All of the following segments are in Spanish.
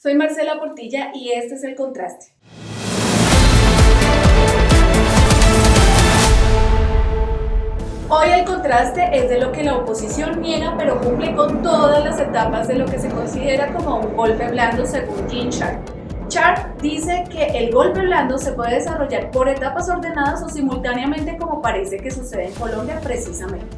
Soy Marcela Portilla y este es El Contraste. Hoy el contraste es de lo que la oposición niega pero cumple con todas las etapas de lo que se considera como un golpe blando según Gene Sharp. Sharp dice que el golpe blando se puede desarrollar por etapas ordenadas o simultáneamente como parece que sucede en Colombia precisamente.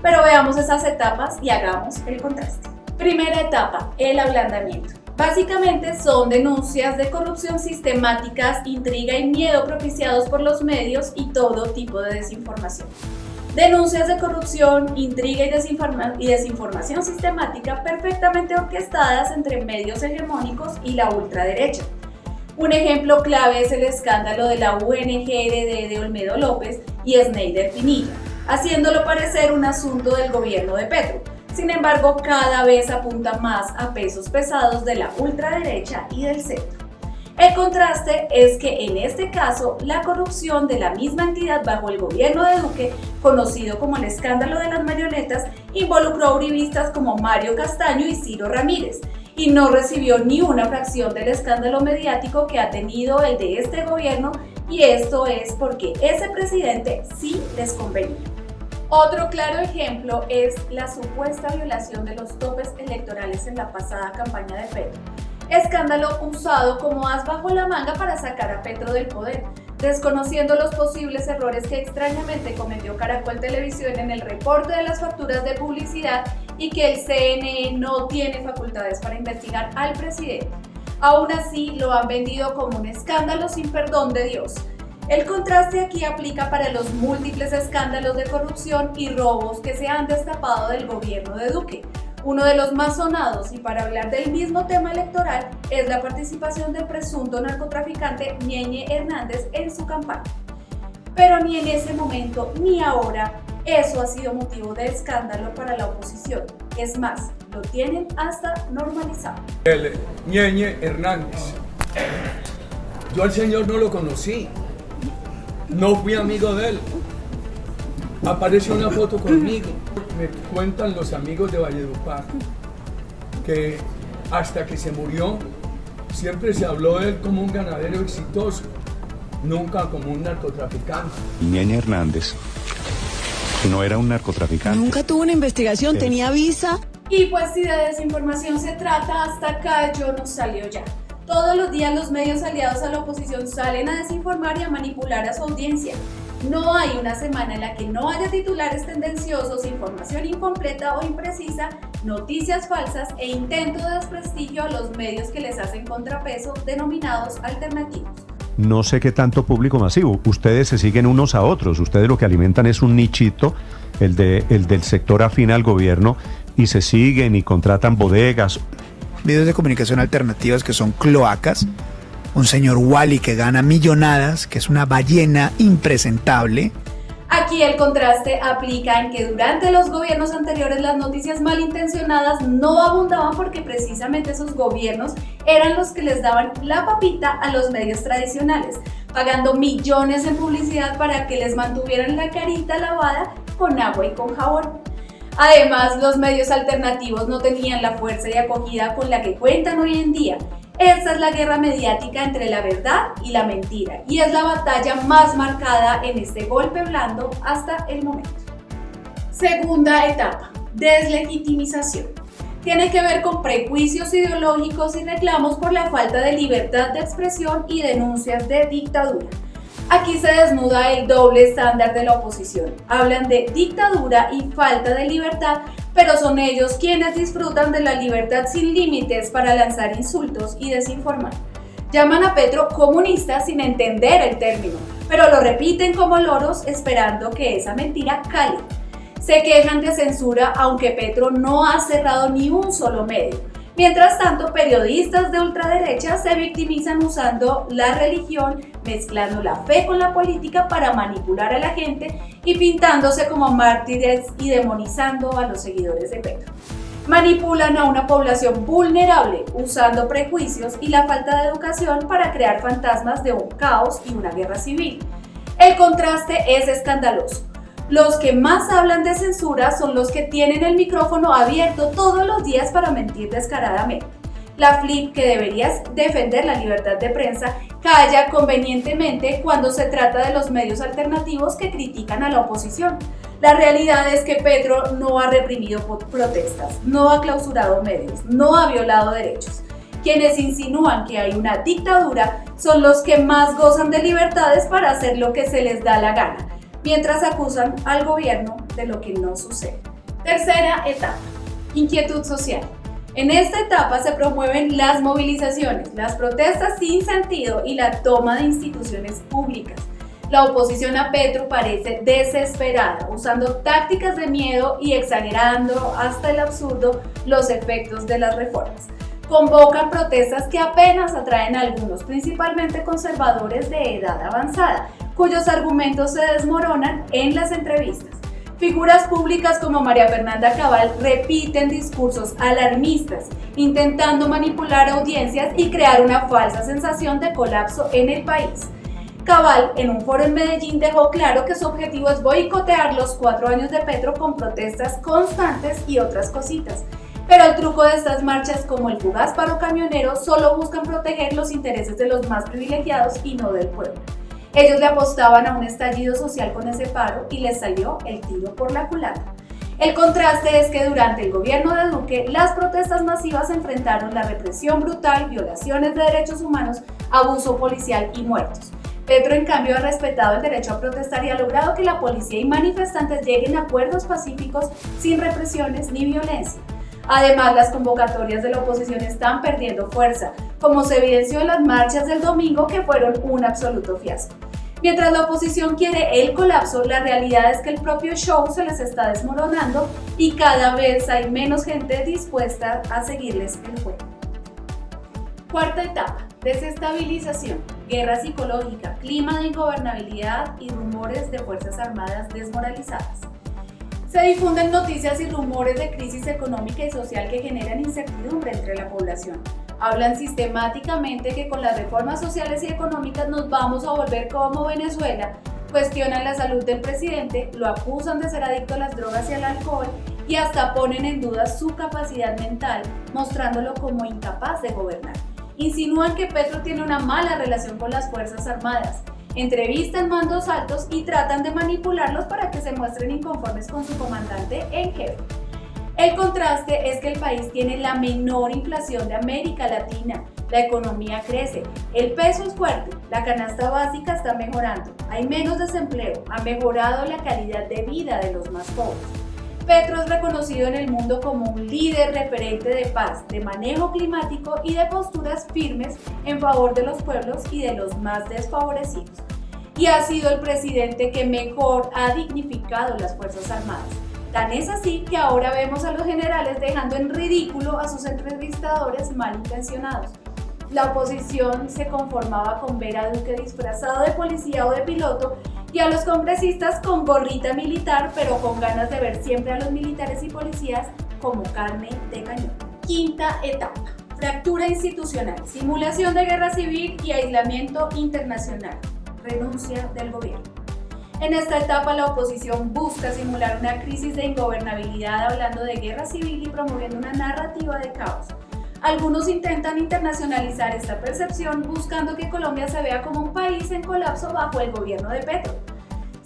Pero veamos esas etapas y hagamos el contraste. Primera etapa, el ablandamiento. Básicamente son denuncias de corrupción sistemáticas, intriga y miedo propiciados por los medios y todo tipo de desinformación. Denuncias de corrupción, intriga y desinformación sistemática perfectamente orquestadas entre medios hegemónicos y la ultraderecha. Un ejemplo clave es el escándalo de la UNG-RD de Olmedo López y Sneider Pinilla, haciéndolo parecer un asunto del gobierno de Petro. Sin embargo, cada vez apunta más a pesos pesados de la ultraderecha y del centro. El contraste es que en este caso, la corrupción de la misma entidad bajo el gobierno de Duque, conocido como el escándalo de las marionetas, involucró a uribistas como Mario Castaño y Ciro Ramírez, y no recibió ni una fracción del escándalo mediático que ha tenido el de este gobierno, y esto es porque ese presidente sí les convenía. Otro claro ejemplo es la supuesta violación de los topes electorales en la pasada campaña de Petro. Escándalo usado como as bajo la manga para sacar a Petro del poder, desconociendo los posibles errores que extrañamente cometió Caracol Televisión en el reporte de las facturas de publicidad y que el CNE no tiene facultades para investigar al presidente. Aún así, lo han vendido como un escándalo sin perdón de Dios. El contraste aquí aplica para los múltiples escándalos de corrupción y robos que se han destapado del gobierno de Duque. Uno de los más sonados, y para hablar del mismo tema electoral, es la participación del presunto narcotraficante Ñeñe Hernández en su campaña. Pero ni en ese momento ni ahora eso ha sido motivo de escándalo para la oposición. Es más, lo tienen hasta normalizado. El Ñeñe Hernández. Yo al señor no lo conocí. No fui amigo de él. Apareció una foto conmigo. Me cuentan los amigos de Valledupar que hasta que se murió siempre se habló de él como un ganadero exitoso, nunca como un narcotraficante. Ñeñe Hernández no era un narcotraficante. Nunca tuvo una investigación, sí. Tenía visa. Y pues si de desinformación se trata, hasta acá yo no salió ya. Todos los días los medios aliados a la oposición salen a desinformar y a manipular a su audiencia. No hay una semana en la que no haya titulares tendenciosos, información incompleta o imprecisa, noticias falsas e intento de desprestigio a los medios que les hacen contrapeso, denominados alternativos. No sé qué tanto público masivo. Ustedes se siguen unos a otros. Ustedes lo que alimentan es un nichito, el del sector afín al gobierno, y se siguen y contratan bodegas. Medios de comunicación alternativas que son cloacas. Un señor Wally que gana millonadas, que es una ballena impresentable. Aquí el contraste aplica en que durante los gobiernos anteriores las noticias malintencionadas no abundaban porque precisamente esos gobiernos eran los que les daban la papita a los medios tradicionales, pagando millones en publicidad para que les mantuvieran la carita lavada con agua y con jabón. Además, los medios alternativos no tenían la fuerza y acogida con la que cuentan hoy en día. Esta es la guerra mediática entre la verdad y la mentira, y es la batalla más marcada en este golpe blando hasta el momento. Segunda etapa, deslegitimización. Tiene que ver con prejuicios ideológicos y reclamos por la falta de libertad de expresión y denuncias de dictadura. Aquí se desnuda el doble estándar de la oposición. Hablan de dictadura y falta de libertad, pero son ellos quienes disfrutan de la libertad sin límites para lanzar insultos y desinformar. Llaman a Petro comunista sin entender el término, pero lo repiten como loros esperando que esa mentira cale. Se quejan de censura aunque Petro no ha cerrado ni un solo medio. Mientras tanto, periodistas de ultraderecha se victimizan usando la religión, mezclando la fe con la política para manipular a la gente y pintándose como mártires y demonizando a los seguidores de Petro. Manipulan a una población vulnerable usando prejuicios y la falta de educación para crear fantasmas de un caos y una guerra civil. El contraste es escandaloso. Los que más hablan de censura son los que tienen el micrófono abierto todos los días para mentir descaradamente. La FLIP, que debería defender la libertad de prensa, calla convenientemente cuando se trata de los medios alternativos que critican a la oposición. La realidad es que Petro no ha reprimido protestas, no ha clausurado medios, no ha violado derechos. Quienes insinúan que hay una dictadura son los que más gozan de libertades para hacer lo que se les da la gana, mientras acusan al gobierno de lo que no sucede. Tercera etapa, inquietud social. En esta etapa se promueven las movilizaciones, las protestas sin sentido y la toma de instituciones públicas. La oposición a Petro parece desesperada, usando tácticas de miedo y exagerando hasta el absurdo los efectos de las reformas. Convocan protestas que apenas atraen a algunos, principalmente conservadores de edad avanzada, cuyos argumentos se desmoronan en las entrevistas. Figuras públicas como María Fernanda Cabal repiten discursos alarmistas, intentando manipular audiencias y crear una falsa sensación de colapso en el país. Cabal, en un foro en Medellín, dejó claro que su objetivo es boicotear los 4 años de Petro con protestas constantes y otras cositas. Pero el truco de estas marchas, como el fugaz paro camionero, solo buscan proteger los intereses de los más privilegiados y no del pueblo. Ellos le apostaban a un estallido social con ese paro y les salió el tiro por la culata. El contraste es que durante el gobierno de Duque, las protestas masivas enfrentaron la represión brutal, violaciones de derechos humanos, abuso policial y muertos. Petro, en cambio, ha respetado el derecho a protestar y ha logrado que la policía y manifestantes lleguen a acuerdos pacíficos sin represiones ni violencia. Además, las convocatorias de la oposición están perdiendo fuerza, como se evidenció en las marchas del domingo, que fueron un absoluto fiasco. Mientras la oposición quiere el colapso, la realidad es que el propio show se les está desmoronando y cada vez hay menos gente dispuesta a seguirles el juego. Cuarta etapa, desestabilización, guerra psicológica, clima de ingobernabilidad y rumores de Fuerzas Armadas desmoralizadas. Se difunden noticias y rumores de crisis económica y social que generan incertidumbre entre la población. Hablan sistemáticamente que con las reformas sociales y económicas nos vamos a volver como Venezuela, cuestionan la salud del presidente, lo acusan de ser adicto a las drogas y al alcohol y hasta ponen en duda su capacidad mental, mostrándolo como incapaz de gobernar. Insinúan que Petro tiene una mala relación con las Fuerzas Armadas, entrevistan mandos altos y tratan de manipularlos para que se muestren inconformes con su comandante en jefe. El contraste es que el país tiene la menor inflación de América Latina, la economía crece, el peso es fuerte, la canasta básica está mejorando, hay menos desempleo, ha mejorado la calidad de vida de los más pobres. Petro es reconocido en el mundo como un líder referente de paz, de manejo climático y de posturas firmes en favor de los pueblos y de los más desfavorecidos. Y ha sido el presidente que mejor ha dignificado las Fuerzas Armadas. Tan es así que ahora vemos a los generales dejando en ridículo a sus entrevistadores malintencionados. La oposición se conformaba con ver a Duque disfrazado de policía o de piloto y a los congresistas con gorrita militar, pero con ganas de ver siempre a los militares y policías como carne de cañón. Quinta etapa, fractura institucional, simulación de guerra civil y aislamiento internacional, renuncia del gobierno. En esta etapa la oposición busca simular una crisis de ingobernabilidad hablando de guerra civil y promoviendo una narrativa de caos. Algunos intentan internacionalizar esta percepción buscando que Colombia se vea como un país en colapso bajo el gobierno de Petro.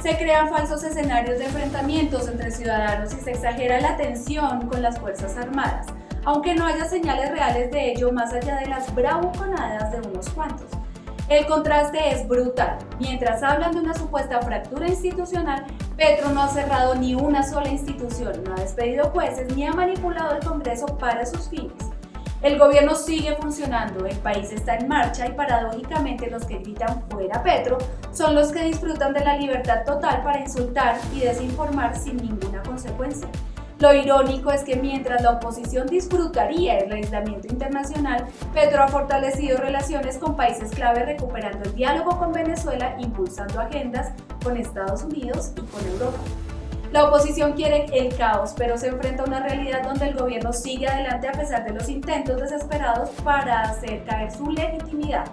Se crean falsos escenarios de enfrentamientos entre ciudadanos y se exagera la tensión con las Fuerzas Armadas, aunque no haya señales reales de ello más allá de las bravuconadas de unos cuantos. El contraste es brutal. Mientras hablan de una supuesta fractura institucional, Petro no ha cerrado ni una sola institución, no ha despedido jueces ni ha manipulado el Congreso para sus fines. El gobierno sigue funcionando, el país está en marcha y paradójicamente los que gritan fuera Petro son los que disfrutan de la libertad total para insultar y desinformar sin ninguna consecuencia. Lo irónico es que mientras la oposición disfrutaría el aislamiento internacional, Petro ha fortalecido relaciones con países clave recuperando el diálogo con Venezuela, impulsando agendas con Estados Unidos y con Europa. La oposición quiere el caos, pero se enfrenta a una realidad donde el gobierno sigue adelante a pesar de los intentos desesperados para hacer caer su legitimidad.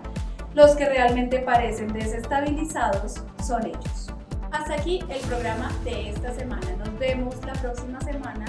Los que realmente parecen desestabilizados son ellos. Hasta aquí el programa de esta semana. Nos vemos la próxima semana.